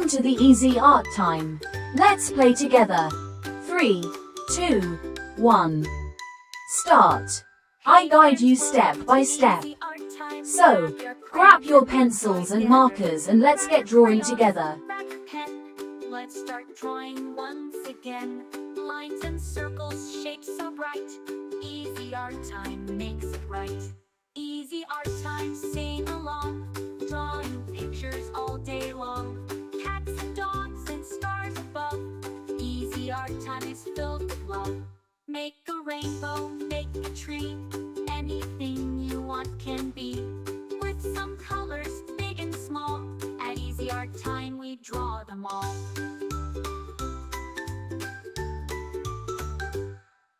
Welcome to the Easy Art Time. Let's play together. 3, 2, 1. Start. I guide you step by step. So, grab your pencils and markers and let's get drawing together. Let's start drawing once again. Lines and circles, shapes so bright. Easy art time makes it right. Easy art time, sing along. Drawing pictures all day long. Cats and dogs and stars above. Easy art time is filled with love. Make a rainbow, make a tree. Anything you want can be. With some colors, big and small. At Easy Art Time we draw them all.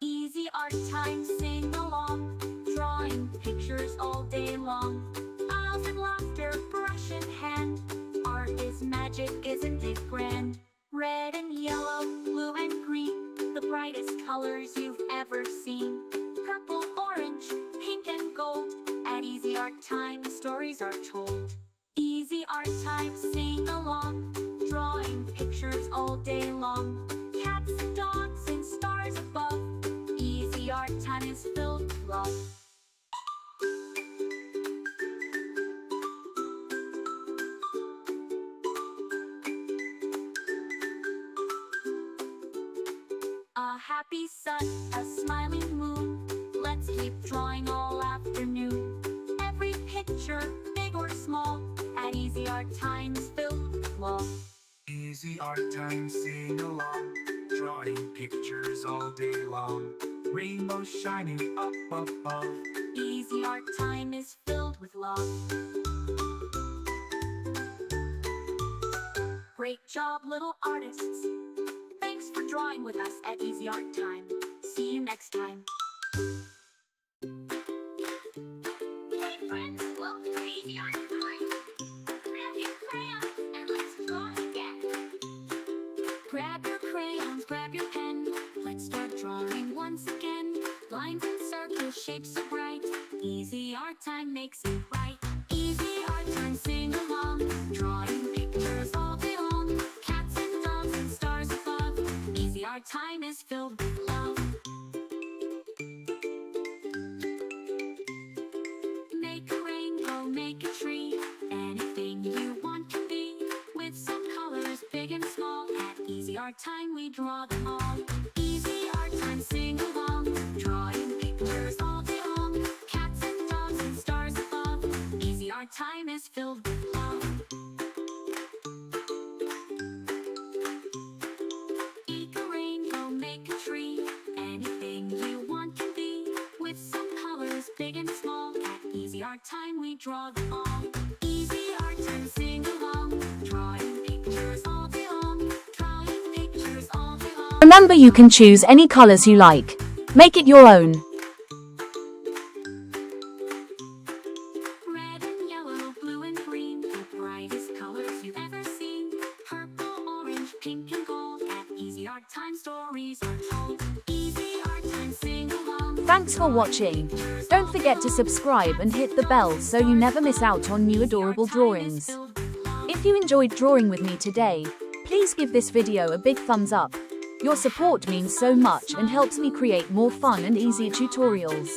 Easy Art Time, sing along. Drawing pictures all day long. Smiles and laughter, brush in hand. Art is magic, isn't it grand? Red and yellow, blue and green, the brightest colors you've ever seen. Purple, orange, pink and gold. At Easy Art Time the stories are told. Easy Art Time, sing along. Drawing pictures all day long. Cats and dogs and stars above. Easy Art Time is filled with love. A happy sun, a smiling moon. Let's keep drawing all afternoon. Every picture, big or small, at Easy Art Time is filled with love. Easy Art Time, sing along. Drawing pictures all day long. Rainbows shining up above. Easy Art Time is filled with love. Great job, little artists. Thanks for drawing with us at Easy Art Time. See you next time. Hey friends, welcome to Easy Art Time. Grab your crayons and let's draw again. Grab your crayons, grab your pen. Let's start drawing once again. Lines and circles, shapes so bright. Easy Art Time makes it right. Easy Art Time, sing along. Drawing pictures all day long. Cats and dogs and stars above. Easy Art Time is filled with love. Make a rainbow, make a tree. Anything you want can be. With some colors, big and small. At Easy Art Time we draw them all. Easy Art Time, sing along. Drawing pictures all day long. Cats and dogs and stars above. Easy Art Time is filled with love. Make a rainbow, make a tree. Anything you want can be. With some colors, big and small. At Easy Art Time we draw them all. Easy Art Time, sing along. Drawing pictures all day long. Drawing pictures all day long. Remember, you can choose any colors you like. Make it your own. Red and yellow, blue and green, the brightest colors you've ever seen. Purple, orange, pink and gold. At Easy Art Time stories are told. Easy Art Time, sing along. Thanks for watching. Don't forget to subscribe and hit the bell so you never miss out on new adorable drawings. If you enjoyed drawing with me today, please give this video a big thumbs up. Your support means so much and helps me create more fun and easy tutorials.